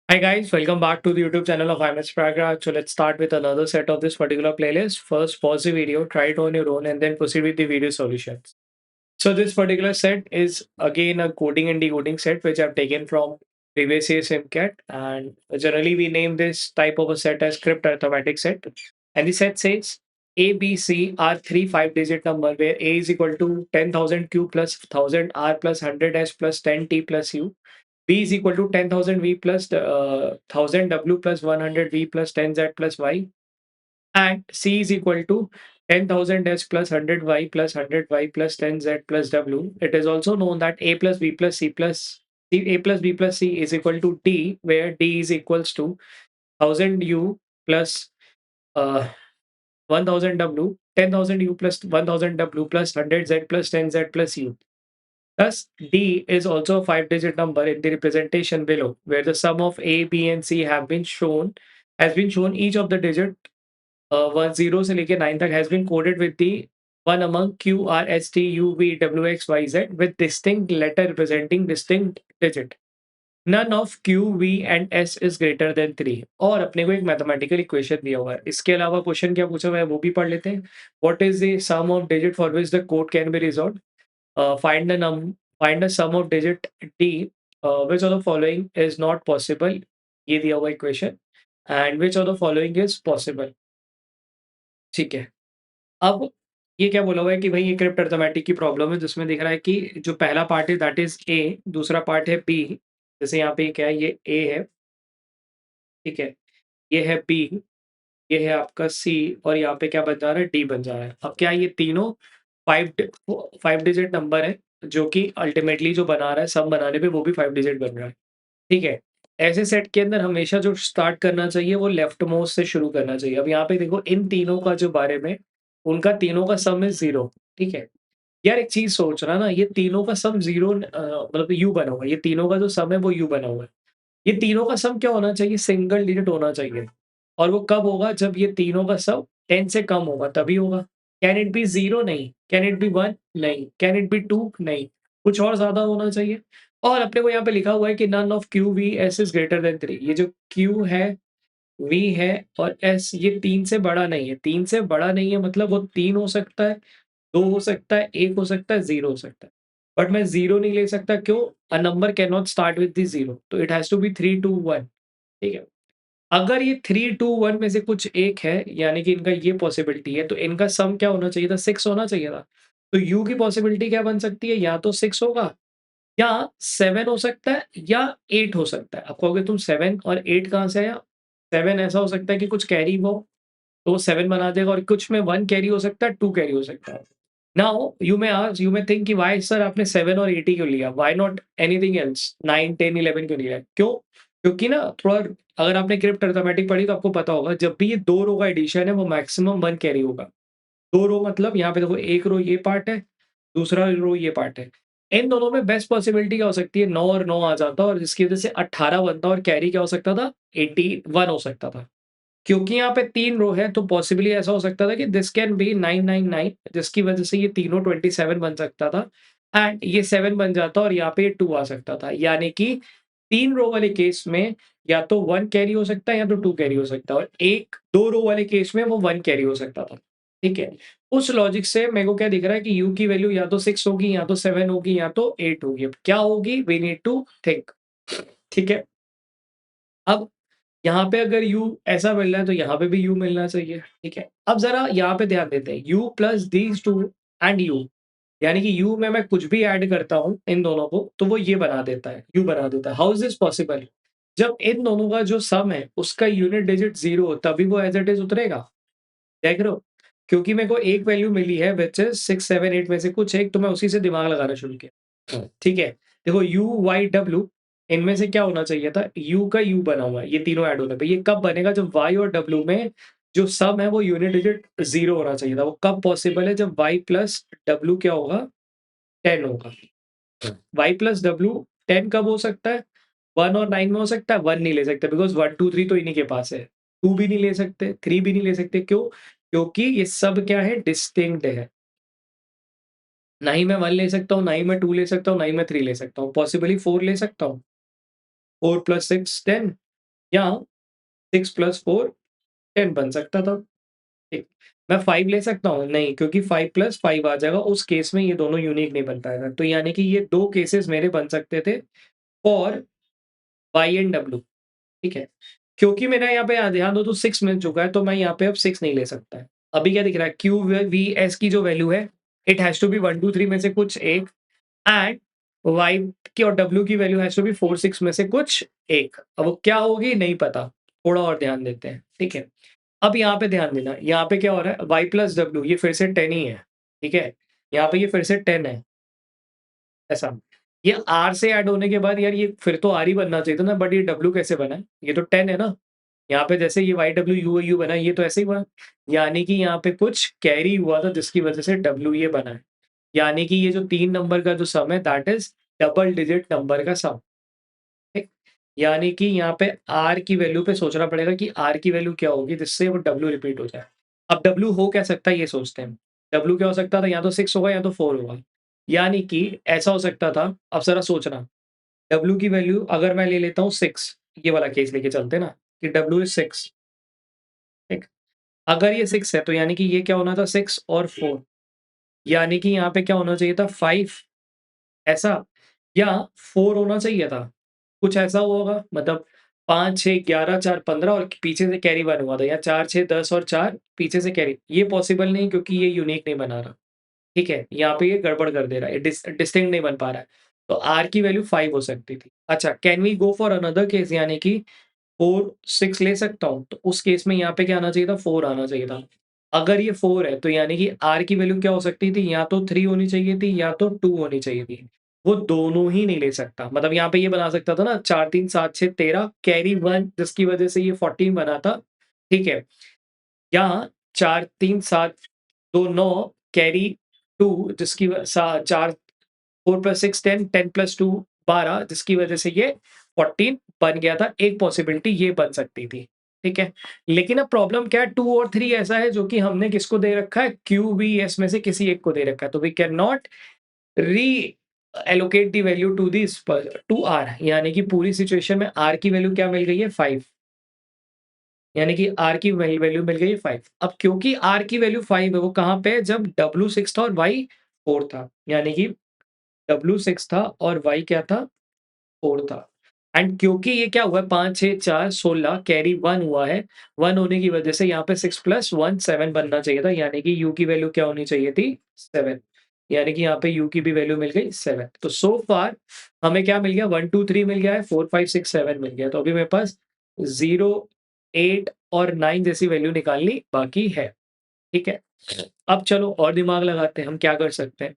Hi guys, welcome back to the YouTube channel of IMS Pragraj. So let's start with another set of this particular playlist. First, pause the video, try it on your own, and then proceed with the video solutions. So this particular set is again a coding and decoding set, which I've taken from previous year's SIMCAT. And generally we name this type of a set as crypt arithmetic set. And the set says A, B, C are three 5-digit number where A is equal to 10,000 Q plus 1000 R plus 100 S plus 10 T plus U. B is equal to 10,000 V plus 1000 W plus 100 V plus 10 Z plus Y. And C is equal to 10,000 S plus 100 Y plus 100 Y plus 10 Z plus W. It is also known that A plus B plus C plus A plus B plus C is equal to D, where D is equals to 1000 U plus uh, 1000 W, 10,000 U plus 1000 W plus 100 Z plus 10 Z plus U. Thus, D is also a 5-digit number in the representation below, where the sum of A, B, and C has been shown each of the digit 10 से लेके 9 तक has been coded with the one among Q, R, S, T, U, V, W, X, Y, Z with distinct letter representing distinct digit. None of Q, V and S is greater than 3. और अपने को एक mathematical equation दिया हुआ है. इसके अलावा question क्या पूछा हुआ है वो भी पढ़ लेते हैं. What is the sum of digit for which the code can be resolved? Find the sum of digit D, which of the following is not possible. ये दिया हुआ equation. And which of the following is possible. ठीक है. अब ये क्या बोला हुआ है कि भाई ये क्रिप्ट अरिथमेटिक की प्रॉब्लम है जिसमें दिख रहा है कि जो पहला पार्ट है दैट इज ए, दूसरा पार्ट है बी. जैसे यहाँ पे क्या है, ये ए है, ठीक है, ये है बी, ये है आपका सी, और यहाँ पे क्या बन जा रहा है, डी बन जा रहा है. अब क्या है, ये तीनों फाइव फाइव डिजिट नंबर है, जो कि अल्टीमेटली जो बना रहा है सम बनाने पे वो भी 5 डिजिट बन रहा है. ठीक है. ऐसे सेट के अंदर हमेशा जो स्टार्ट करना चाहिए वो लेफ्ट मोस्ट से शुरू करना चाहिए. अब यहाँ पे देखो इन तीनों का जो बारे में, उनका तीनों का सम इज 0. ठीक है. यार एक चीज़ सोच रहा ना, ये तीनों का सम 0 मतलब यू बना हुआ है. ये तीनों का जो सम है वो यू बना हुआ है. ये तीनों का सम क्या होना चाहिए? सिंगल डिजिट होना चाहिए. और वो कब होगा? जब ये तीनों का सम 10 से कम होगा तभी होगा. Can it be 0? नहीं. Can it be 1? नहीं. Can it be 2? नहीं. कुछ और ज़्यादा होना चाहिए. और अपने को यहाँ पे लिखा हुआ है कि none of Q V S is greater than 3. ये जो क्यू है, वी है और एस, ये 3 से बड़ा नहीं है. 3 से बड़ा नहीं है मतलब वो 3 हो सकता है, 2 हो सकता है, 1 हो सकता है, 0 हो सकता है. बट मैं 0 नहीं ले सकता. क्यों? A number can not start with the 0. तो इट हैज़ टू बी 3, 2, 1. ठीक है. अगर ये 3, 2, 1 में से कुछ एक है, यानी कि इनका ये पॉसिबिलिटी है, तो इनका सम क्या होना चाहिए था? 6 होना चाहिए था. तो यू की पॉसिबिलिटी क्या बन सकती है? या तो 6 होगा, या 7 हो सकता है, या 8 हो सकता है. आप कहोगे तुम 7 और 8 कहाँ से आया? 7 ऐसा हो सकता है कि कुछ कैरी हो, तो वो 7 बना देगा, और कुछ में 1 कैरी हो सकता है, 2 कैरी हो सकता है. नाउ यू मे थिंक कि व्हाई सर आपने 7 और 8 ही क्यों लिया? Why not anything else? 9, 10, 11 क्यों नहीं लिया? क्यों? क्योंकि ना थोड़ा, अगर आपने क्रिप्ट अरिथमेटिक पढ़ी तो आपको पता होगा, जब भी ये 2 रो का एडिशन है वो मैक्सिमम 1 कैरी होगा. 2 रो मतलब यहाँ पे देखो, एक रो ये पार्ट है, दूसरा रो ये पार्ट है. इन दोनों में बेस्ट पॉसिबिलिटी क्या हो सकती है? 9 और 9 आ जाता, और जिसकी वजह से 18 बनता, और कैरी क्या हो सकता था? 81 हो सकता था. क्योंकि यहाँ पे 3 रो है तो पॉसिबली ऐसा हो सकता था कि दिस कैन बी 999, जिसकी वजह से ये तीनों 27 बन सकता था. एंड ये 7 बन जाता और यहाँ पे 2 आ सकता था. यानी कि 3 रो वाले केस में या तो 1 कैरी हो सकता है या तो 2 कैरी हो सकता है, और 2 रो वाले केस में वो 1 कैरी हो सकता था. ठीक है. उस लॉजिक से मेरे को क्या दिख रहा है कि यू की वैल्यू या तो 6 होगी, या तो 7 होगी, या तो 8 होगी. अब क्या होगी? We need to think. ठीक है. अब यहाँ पे अगर u ऐसा मिल रहा है तो यहाँ पे भी u मिलना चाहिए. ठीक है. अब ज़रा यहाँ पे ध्यान देते हैं, u plus these 2 and u, यानी कि u में मैं कुछ भी ऐड करता हूँ इन दोनों को तो वो ये बना देता है, u बना देता है. How is this possible? जब इन दोनों का जो सम है उसका यूनिट डिजिट 0 हो तभी वो एज़ इट इज़ उतरेगा. देख रहे हो? क्योंकि मेरे को एक वैल्यू मिली है व्हिच इज़ 6, 7, 8 में से कुछ एक, तो मैं उसी से दिमाग लगाना शुरू किया. ठीक है. देखो u, y, w, इनमें से क्या होना चाहिए था? u का u बना हुआ है, ये तीनों ऐड होने पे. ये कब बनेगा? जब y और w में जो सम है वो यूनिट डिजिट 0 होना चाहिए था. वो कब पॉसिबल है? जब y प्लस w क्या होगा? 10 होगा. y प्लस w 10 कब हो सकता है? 1 और 9 में हो सकता है. 1 नहीं ले सकते बिकॉज़ 1, 2, 3 तो इन्हीं के पास है. 2 भी नहीं ले सकते, 3 भी नहीं ले सकते. क्यों? क्योंकि ये सब क्या है? डिस्टिंक्ट है. ना ही मैं 1 ले सकता हूँ, ना ही मैं 2 ले सकता हूँ, ना ही मैं 3 ले सकता हूँ. पॉसिबली 4 ले सकता हूँ. 4 प्लस 6 10. या 6 + 4 10 बन सकता था। ठीक, मैं 5 ले सकता हूँ? नहीं, क्योंकि 5 + 5 आ जाएगा, उस केस में ये दोनों यूनिक नहीं बन पाएगा। तो यानी कि ये 2 केसेस मेरे बन सकते थे फॉर वाई एंड डब्ल्यू, ठीक है? क्योंकि मेरा यहाँ पे ध्यान दो तो 6 मिल चुका है, तो मैं यहाँ पे अब 6 नहीं ले सकता है। अभी क्या दिख रहा है? क्यू व वी एस की जो वैल्यू है, इट हैज़ टू बी 1, 2, 3 में से कुछ एक, एंड वाई की और डब्ल्यू की वैल्यू हैज़ टू बी 4, 6 में से कुछ एक। अब वो क्या होगी नहीं पता, थोड़ा और ध्यान देते हैं, ठीक है? अब यहाँ पे ध्यान देना, यहाँ पे क्या हो रहा है? वाई प्लस डब्ल्यू ये फिर से 10 ही है, ठीक है? यहाँ पे ये फिर से 10 है, ऐसा। ये आर से ऐड होने के बाद यार ये फिर तो आर ही बनना चाहिए था ना, बट ये डब्ल्यू कैसे बना है? ये तो 10 है ना? यहाँ पे जैसे ये वाई डब्ल्यू यू यू बना, ये तो ऐसे ही हुआ। यानी कि यहाँ पे कुछ कैरी हुआ था जिसकी वजह से डब्ल्यू ये बना है। यानी कि ये जो 3 नंबर का जो सम है that is double digit number का सम, ठीक? यानी कि यहाँ पे आर की वैल्यू पे सोचना पड़ेगा कि आर की वैल्यू क्या होगी जिससे वो डब्ल्यू रिपीट हो जाए। अब डब्ल्यू हो क्या सकता है ये सोचते हैं। डब्ल्यू क्या हो सकता था, या तो 6 होगा या तो 4 होगा। यानी कि ऐसा हो सकता था, अब ज़रा सोचना, डब्ल्यू की वैल्यू अगर मैं ले लेता हूँ 6, ये वाला केस लेके चलते हैं ना कि डब्ल्यू इज़ 6, ठीक? अगर ये 6 है तो यानी कि ये क्या होना था 6 और 4, यानी कि यहाँ पे क्या होना चाहिए था 5, ऐसा, या 4 होना चाहिए था। कुछ ऐसा हुआ होगा, मतलब 5, 6, 11, 4, 15 और पीछे से कैरी 1 हुआ था, या 4, 6, 10 और 4 पीछे से कैरी। ये पॉसिबल नहीं क्योंकि ये यूनिक नहीं बना रहा, ठीक है? यहाँ पे ये गड़बड़ कर दे रहा है, डिस्टिंक्ट नहीं बन पा रहा है। तो आर की वैल्यू 5 हो सकती थी। अच्छा, can we go for another case, यानी कि 4, 6 ले सकता हूँ, तो उस केस में यहाँ पे क्या आना चाहिए था? 4 आना चाहिए था। अगर ये 4 है, तो यानी कि R की वैल्यू क्या हो सकती थी? या तो 3 होनी चाहिए थी या तो 2 होनी चाहिए थी। वो दोनों ही नहीं ले सकता। मतलब यहाँ पे ये बना सकता था ना 4, 3, 7, 6, 13 कैरी 1 जिसकी वजह से ये 14 बना था, ठीक है? या 4, 3, 7, 2, 9 कैरी 2 जिसकी व सा 4, 4 + 6 10, 10 + 2 12 जिसकी वजह से ये 14 बन गया था। एक पॉसिबिलिटी ये बन सकती थी, ठीक है? लेकिन अब प्रॉब्लम क्या है, 2 और 3 ऐसा है जो कि हमने किसको दे रखा है? क्यू, वी, एस में से किसी एक को दे रखा है। तो we can not reallocate the value to this P to R, यानी कि पूरी सिचुएशन में आर की वैल्यू क्या मिल गई है? 5, यानी कि आर की वैल्यू मिल गई है 5। अब क्योंकि आर की वैल्यू 5 है, वो कहाँ पे है? जब डब्ल्यू 6 था और वाई 4 था। यानी कि डब्ल्यू 6 था और वाई क्या था? 4 था। एंड क्योंकि ये क्या हुआ है 5, 6, 4, 16 कैरी 1 हुआ है, 1 होने की वजह से यहाँ पे 6 + 1 7 बनना चाहिए था, यानी कि यू की वैल्यू क्या होनी चाहिए थी? 7, यानी कि यहाँ पे यू की भी वैल्यू मिल गई 7। तो सो फार हमें क्या मिल गया? 1, 2, 3 मिल गया है, 4, 5, 6, 7 मिल गया। तो अभी मेरे पास 0, 8 और 9 जैसी वैल्यू निकालनी बाकी है, ठीक है? अब चलो और दिमाग लगाते हैं, हम क्या कर सकते हैं?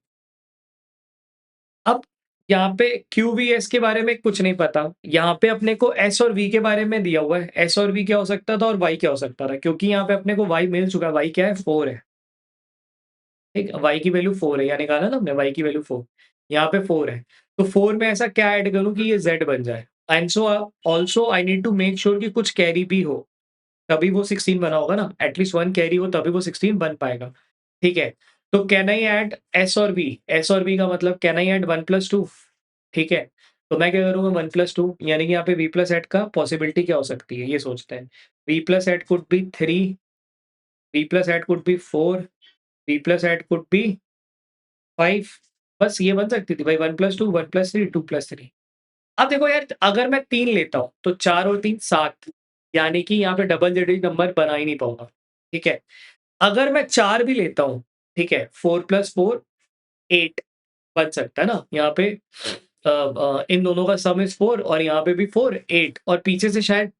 अब यहाँ पे क्यूवीएस के बारे में कुछ नहीं पता। यहाँ पे अपने को एस और वी के बारे में दिया हुआ है। एस और वी क्या हो सकता था और वाई क्या हो सकता था? क्योंकि यहाँ पे अपने को वाई मिल चुका है। वाई क्या है? 4 है। ठीक है? वाई की वैल्यू 4 है। यहाँ निकाला ना हमने वाई की वैल्यू 4। यहाँ पे 4 है। तो 4 में ऐसा क्या ऐड करूँ कि ये ज़ेड बन जाए? And so also I need to make sure कि कुछ कैरी भी हो। तभी वो 16 बना होगा ना, एटलीस्ट 1 कैरी हो तभी वो 16 बन पाएगा, ठीक है? तो कैन आई ऐड एस और वी? एस और वी का मतलब कैन आई ऐड 1 + 2? ठीक है? तो मैं क्या करूँगा 1 + 2 यानी कि यहाँ पे वी प्लस एट का पॉसिबिलिटी क्या हो सकती है, ये सोचते हैं। V plus eight could be 3, V plus eight could be 4, V plus eight could be 5, बस ये बन सकती थी भाई 1 + 2, 1 + 3, 2 + 3। अब देखो यार अगर मैं 3 लेता हूँ, तो 4 और 3 7 यानी कि यहाँ पे डबल डिजिट नंबर बना ही नहीं पाऊँगा, ठीक है? अगर मैं 4 भी लेता हूँ, ठीक है? 4 + 4 8 बन सकता है ना? यहाँ पे इन दोनों का सम इज़ 4 और यहाँ पे भी 4 8 और पीछे से शायद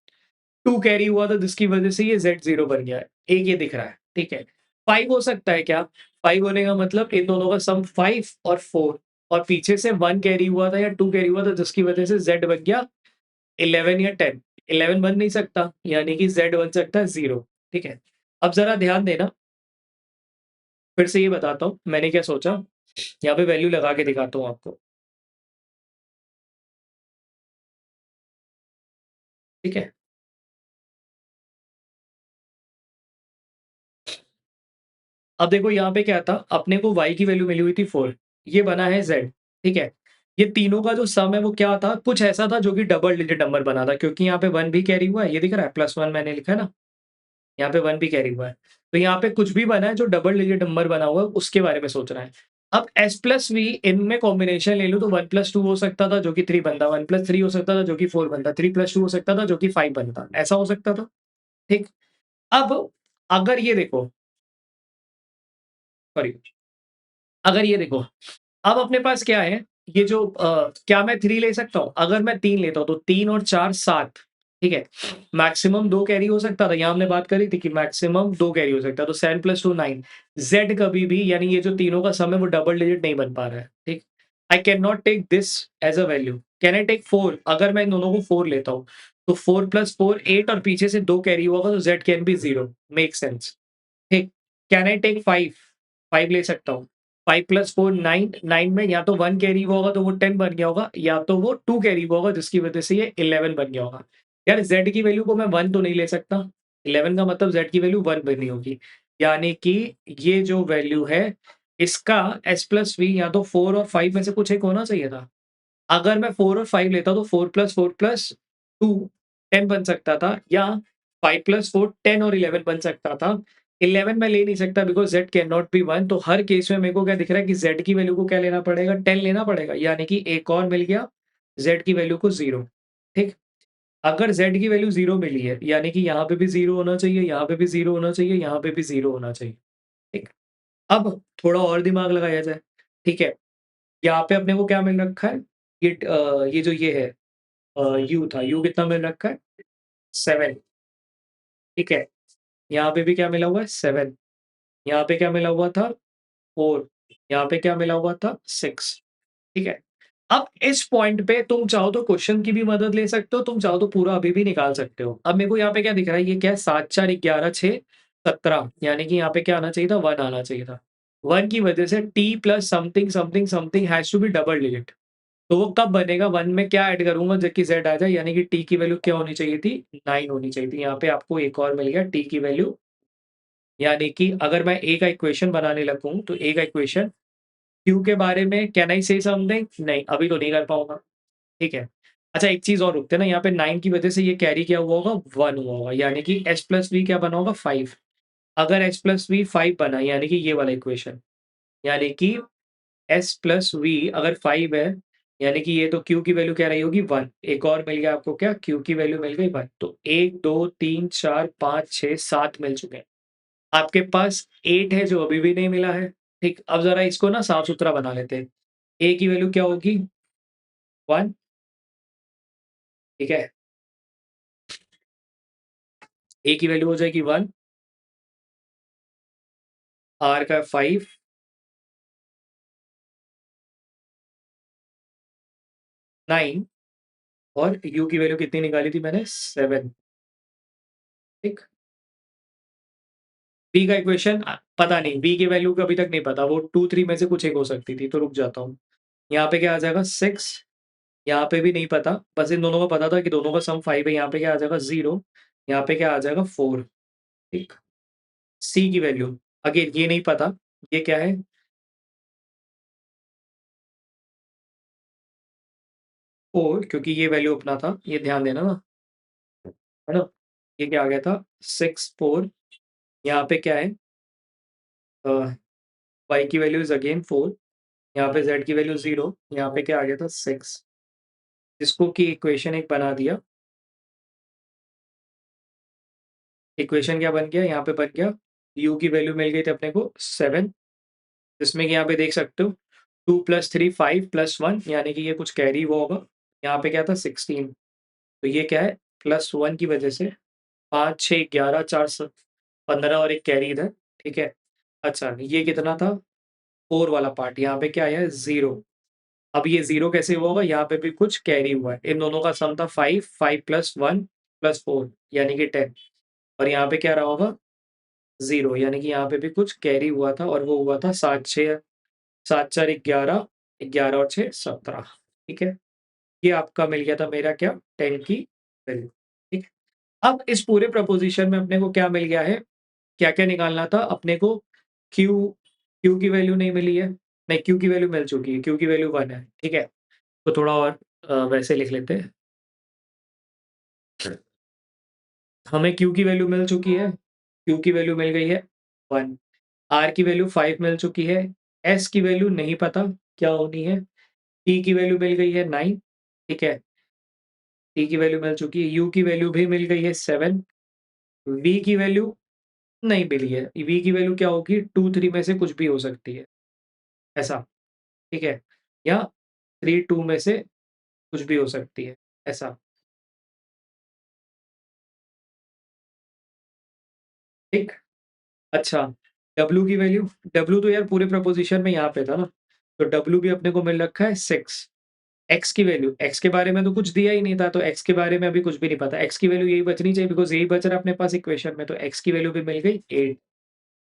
2 कैरी हुआ था जिसकी वज़ह से ये Z 0 बन गया है। एक ये दिख रहा है, ठीक है? 5 हो सकता है क्या? 5 होने का मतलब इन दोनों का सम 5 और 4 और पीछे से 1 कैरी हुआ था या 2 कैरी हुआ था जिसकी वज़ह से Z बन गया 11 या 10। 11 बन नहीं सकता, यानी कि Z बन सकता है 0, ठीक है? अब ज़रा ध्यान देना, फिर से ये बताता हूँ, मैंने क्या सोचा, यहाँ पे वैल्यू लगा के दिखाता हूँ आपको, ठीक है? अब देखो यहाँ पे क्या था, अपने को y की वैल्यू मिली हुई थी 4, ये बना है z, ठीक है? ये तीनों का जो सम है वो क्या था? कुछ ऐसा था जो कि डबल डिजिट नंबर बना था, क्योंकि यहाँ पे 1 भी कैरी हुआ है, ये दिख रहा है +1 मैंने लिखा है ना, यहाँ पे 1 भी कैरी हुआ है। तो यहाँ पे कुछ भी बना है जो डबल डिजिट नंबर बना हुआ है, उसके बारे में सोच रहा है। अब s प्लस v इनमें कॉम्बिनेशन ले लूँ तो 1 + 2 हो सकता था जो कि 3 बनता, 1 + 3 हो सकता था जो कि 4 बनता, 3 + 2 हो सकता था जो कि 5 बनता, ऐसा हो सकता था, ठीक? अब अगर ये देखो, सॉरी, अगर ये देखो, अब अपने पास क्या है, ये जो क्या मैं 3 ले सकता हूँ? अगर मैं 3 लेता हूँ तो 3 और 4 7, ठीक है? मैक्सिमम 2 कैरी हो सकता था, यहाँ हमने बात करी थी कि मैक्सिमम 2 कैरी हो सकता है, तो 7 + 2 9। ज़ेड कभी भी, यानी ये जो तीनों का सम है वो डबल डिजिट नहीं बन पा रहा है, ठीक? I can not take this as a value. Can I take 4? अगर मैं इन दोनों को 4 लेता हूँ, तो 4 + 4 8 और पीछे से 2 कैरी होगा तो Z can be 0, make sense, ठीक। Can I take 5? 5 ले सकता हूँ। 5 + 4 9, 9 में या तो 1 कैरी हुआ होगा तो वो 10 बन गया होगा, या तो वो 2 कैरी हुआ होगा जिसकी वजह से ये 11 बन गया होगा। यार ज़ेड की वैल्यू को मैं 1 तो नहीं ले सकता, 11 का मतलब ज़ेड की वैल्यू 1 बनी होगी। यानी कि ये जो वैल्यू है, इसका s प्लस v या तो 4 और 5 में से कुछ एक होना चाहिए था। अगर मैं 4 और 5 लेता तो 4 + 4 + 2 10 बन सकता था, या 5 + 4 10 और 11 बन सकता था। 11 मैं ले नहीं सकता because Z can not be 1, तो हर केस में मेरे को क्या दिख रहा है कि ज़ेड की वैल्यू को क्या लेना पड़ेगा? 10 लेना पड़ेगा, यानी कि एक और मिल गया ज़ेड की वैल्यू को 0, ठीक? अगर ज़ेड की वैल्यू 0 मिली है, यानी कि यहाँ पे भी 0 होना चाहिए, यहाँ पे भी 0 होना चाहिए, यहाँ पे भी 0 होना चाहिए, ठीक? अब थोड़ा और दिमाग लगाया जाए, ठीक है? यहाँ पे अपने को क्या मिल रखा है? ये जो ये है, यू था, यू कितना मिल रखा है? 7, ठीक है? यहाँ पे भी क्या मिला हुआ है? 7, यहाँ पे क्या मिला हुआ था? 4, यहाँ पे क्या मिला हुआ था? 6, ठीक है? अब इस पॉइंट पे तुम चाहो तो क्वेश्चन की भी मदद ले सकते हो, तुम चाहो तो पूरा अभी भी निकाल सकते हो। अब मेरे को यहाँ पे क्या दिख रहा है? ये क्या है? 7 4 11 6 17, यानी कि यहाँ पे क्या आना चाहिए था? 1 आना चाहिए था। 1 की वजह से t plus something, something, something has to be double digit. तो वो कब बनेगा? 1 में क्या ऐड करूँगा जबकि ज़ेड आ जाए, यानी कि t की वैल्यू क्या होनी चाहिए थी? 9 होनी चाहिए थी। यहाँ पे आपको एक और मिल गया t की वैल्यू, यानी कि अगर मैं a का इक्वेशन बनाने लगूँ, तो a का इक्वेशन q के बारे में कैन आई से समथिंग? नहीं, अभी तो नहीं कर पाऊँगा, ठीक है। अच्छा, एक चीज़ और रुकते हैं ना, यहाँ पे 9 की वजह से ये कैरी क्या हुआ होगा? 1 हुआ होगा, यानी कि s प्लस v क्या बना होगा? 5। अगर s प्लस v 5 बना, यानी कि ये वाला इक्वेशन, यानी कि s प्लस v अगर 5 है, यानी कि ये तो q की वैल्यू क्या रही होगी? 1। एक और मिल गया आपको, क्या? q की वैल्यू मिल गई 1। तो 1 2 3 4 5 6 7 मिल चुके हैं। आपके पास 8 है जो अभी भी नहीं मिला है, ठीक? अब ज़रा इसको ना साफ-सुथरा बना लेते हैं। a की वैल्यू क्या होगी? 1, ठीक है? a की वैल्यू हो जाएगी 1, r का 5, 9 और u की वैल्यू कितनी निकाली थी मैंने? 7, ठीक? b का इक्वेशन पता नहीं, b की वैल्यू का अभी तक नहीं पता, वो 2 3 में से कुछ एक हो सकती थी, तो रुक जाता हूँ। यहाँ पे क्या आ जाएगा? 6, यहाँ पे भी नहीं पता, बस इन दोनों का पता था कि दोनों का सम 5 है, यहाँ पे क्या आ जाएगा? 0, यहाँ पे क्या आ जाएगा? 4, ठीक? c की वैल्यू अगेन ये नहीं पता, ये क्या है? 4, क्योंकि ये वैल्यू अपना था, ये ध्यान देना ना, है ना? ये क्या आ गया था? 6 4, यहाँ पे क्या है? अ, y की वैल्यू इज़ अगेन 4, यहाँ पे z की वैल्यू 0, यहाँ पे क्या आ गया था? 6, जिसको कि इक्वेशन एक बना दिया। इक्वेशन क्या बन गया? यहाँ पे बन गया, u की वैल्यू मिल गई थी अपने को 7, जिसमें कि यहाँ पे देख सकते हो 2 + 3 5 + 1, यानी कि ये कुछ कैरी हुआ होगा। यहाँ पे क्या था? 16, तो ये क्या है? +1 की वजह से 5 6 11 4 स 15 और एक कैरी इधर, ठीक है? अच्छा, ये कितना था? 4 वाला पार्ट, यहाँ पे क्या आया है? 0। अब ये 0 कैसे हुआ होगा? यहाँ पे भी कुछ कैरी हुआ है। इन दोनों का सम था 5, 5 + 1 + 4, यानी कि 10, और यहाँ पे क्या रहा होगा? 0, यानी कि यहाँ पे भी कुछ कैरी हुआ था, और वो हुआ था 7 6 7 4 11, 11 और 6 17, ठीक है? ये आपका मिल गया था मेरा क्या? 10 की वैल्यू, ठीक? अब इस पूरे प्रोपोज़िशन में अपने को क्या मिल गया है? क्या-क्या निकालना था अपने को? Q, Q की वैल्यू नहीं मिली है, नहीं, Q की वैल्यू मिल चुकी है, Q की वैल्यू 1 है, ठीक है? तो थोड़ा और वैसे लिख लेते हैं। हमें Q की वैल्यू मिल चुकी है, Q की वैल्यू मिल गई है 1, R की वैल्यू 5 मिल चुकी है, S की वैल्यू नहीं पता क्या होनी है, T की वैल्यू मिल गई है 9, ठीक है? T की वैल्यू मिल चुकी है, U की वैल्यू भी मिल गई है 7, V की वैल्यू नहीं मिली है, V की वैल्यू क्या होगी 2, 3 में से कुछ भी हो सकती है, ऐसा, ठीक है? या 3, 2 में से कुछ भी हो सकती है, ऐसा, ठीक? अच्छा, W की वैल्यू W तो यार पूरे प्रीपोज़िशन में यहाँ पे था ना, तो W भी अपने को मिल रखा है 6। X की वैल्यू X के बारे में तो कुछ दिया ही नहीं था, तो X के बारे में अभी कुछ भी नहीं पता। X की वैल्यू यही बचनी चाहिए बिकॉज़ यही बच रहा है अपने पास इक्वेशन में, तो X की वैल्यू भी मिल गई 8।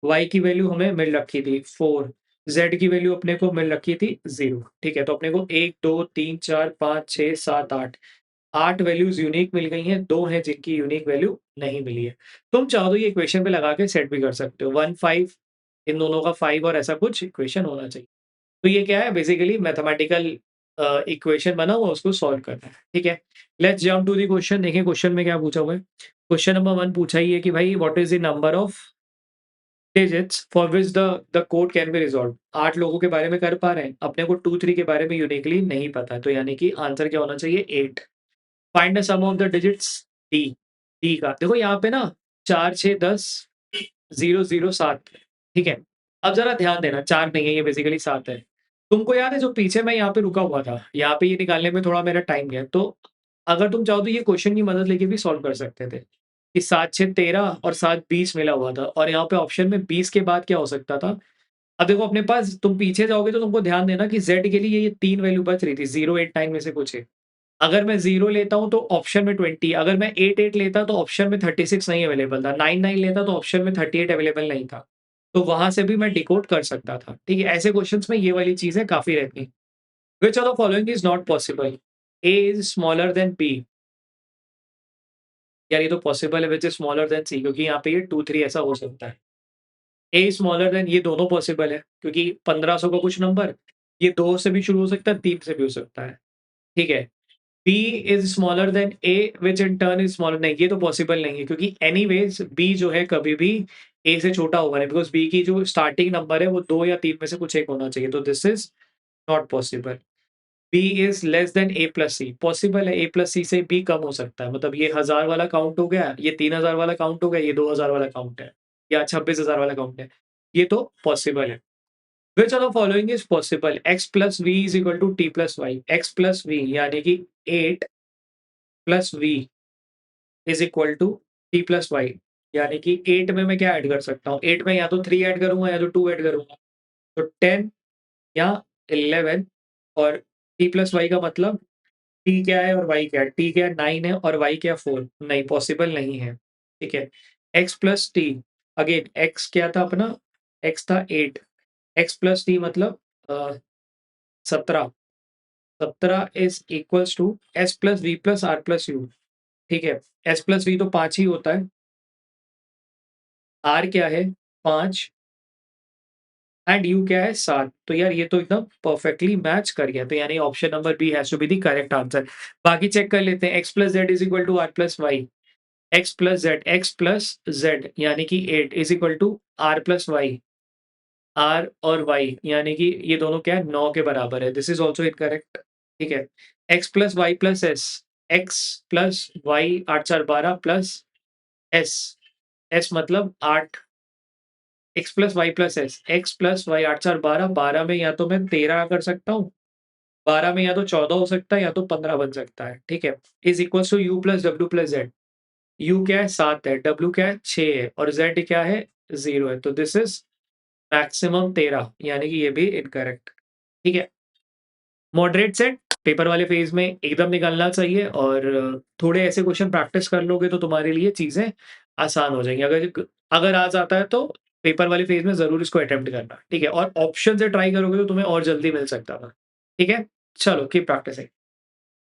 Y की वैल्यू हमें मिल रखी थी 4। Z की वैल्यू अपने को मिल रखी थी 0, ठीक है? तो अपने को 1, 2, 3, 4, 5, 6, 7, 8 8 वैल्यूज़ यूनिक मिल गई हैं, 2 हैं जिनकी यूनिक वैल्यू नहीं मिली है। तुम चाहो तो ये इक्वेशन पे लगा के सेट भी कर सकते हो। 1, 5 इन दोनों का 5 और ऐसा कुछ इक्वेशन होना चाहिए। तो ये क्या है बेसिकली मैथमेटिकल इक्वेशन बना हुआ उसको सॉल्व करना है, ठीक है? Let's jump to the question देखिए क्वेश्चन में क्या पूछा हुआ है। क्वेश्चन नंबर 1 पूछा ही है कि भाई what is the number of digits for which the code can be resolved. 8 लोगों के बारे में कर पा रहे हैं, अपने को 2, 3 के बारे में यूनिकली नहीं पता है, तो यानी कि आंसर क्या होना चाहिए 8। Find the sum of the digits D, D का देखो यहाँ पे ना 4, 6, 10, 0, 0, 7 ठीक है? अब ज़रा ध्यान देना 4 नहीं है ये बेसिकली 7 है। तुमको याद है जो पीछे मैं यहाँ पे रुका हुआ था, यहाँ पे ये निकालने में थोड़ा मेरा टाइम गया, तो अगर तुम चाहो तो ये क्वेश्चन की मदद लेके भी सॉल्व कर सकते थे, कि 7, 6, 13 और 7, 20 मिला हुआ था और यहाँ पे ऑप्शन में 20 के बाद क्या हो सकता था? अब देखो अपने पास तुम पीछे जाओगे तो तुमको ध्यान देना कि Z के लिए ये 3 वैल्यू बच रही थी, 0, 8, 9 में से कुछ एक। अगर मैं 0 लेता हूँ तो ऑप्शन में 20, अगर मैं 8, 8 लेता तो ऑप्शन में 36 नहीं अवेलेबल था, 9, 9 लेता तो ऑप्शन में 38 अवेलेबल नहीं था। तो वहाँ से भी मैं डिकोड कर सकता था, ठीक है? ऐसे क्वेश्चन्स में ये वाली चीज़ें काफ़ी रहती हैं। Which of the following is not possible? A is smaller than B। यार ये तो पॉसिबल है which is smaller than C क्योंकि यहाँ पे ये 2, 3 ऐसा हो सकता है। A स्मॉलर देन ये दोनों पॉसिबल है क्योंकि 1500 का कुछ नंबर, ये 2 से भी शुरू हो सकता है, 3 से भी हो सकता है, ठीक है? B is smaller than A which in turn is smaller नहीं, ये तो पॉसिबल नहीं है क्योंकि एनीवेज़ B जो है कभी भी A से छोटा होगा नहीं बिकॉज़ B की जो स्टार्टिंग नंबर है वो 2 या 3 में से कुछ एक होना चाहिए, तो this is not possible. B is less than A plus C possible है A प्लस C से B कम हो सकता है, मतलब ये 1000 वाला काउंट हो गया, ये 3000 वाला काउंट हो गया, ये 2000 वाला काउंट है या 26000 वाला काउंट है, ये तो पॉसिबल है। Which of the following is possible? X plus V is equal to T plus Y, X plus V यानी कि 8 plus V is equal to T plus Y यानी कि 8 में मैं क्या ऐड कर सकता हूँ? 8 में या तो 3 ऐड करूँगा या तो 2 ऐड करूँगा। तो 10 या 11 और टी प्लस वाई का मतलब टी क्या है और वाई क्या है? टी क्या है 9 है और वाई क्या 4 नहीं पॉसिबल नहीं है, ठीक है? X plus T again x क्या था अपना? एक्स था 8 एक्स प्लस टी मतलब 17 17 is equals to S plus V plus R plus U ठीक है? एस प्लस वी तो 5 ही होता है। आर क्या है 5 एंड यू क्या है 7 तो यार ये तो एकदम परफेक्टली मैच कर गया तो यानी option number B has to be the correct answer. बाकी चेक कर लेते हैं X plus Z is equal to R plus Y X plus Z यानी कि 8 is equal to R plus Y R और वाई यानी कि ये दोनों क्या है 9 के बराबर है दिस इज ऑल्सो इनकरेक्ट ठीक है। X plus Y plus S X plus Y 8 4 12 plus S S मतलब 8 X plus Y plus S X plus Y 8 4 12 12 में या तो मैं 13 कर सकता हूँ 12 में या तो 14 हो सकता है या तो 15 बन सकता है ठीक है is equal to U plus W plus Z U क्या है 7 है डब्ल्यू क्या है 6 है और जेड क्या है 0 है तो दिस इज मैक्सिमम 13 यानी कि ये भी इनकरेक्ट ठीक है। मॉडरेट सेट पेपर वाले फेज में एकदम निकालना चाहिए और थोड़े ऐसे क्वेश्चन प्रैक्टिस कर लोगे तो तुम्हारे लिए चीज़ें आसान हो जाएँगी। अगर अगर आज आता है तो पेपर वाले फेज में ज़रूर इसको अटेम्प्ट करना, ठीक है? और ऑप्शन से ट्राई करोगे तो तुम्हें और जल्दी मिल सकता था, ठीक है? चलो कीप प्रैक्टिसिंग।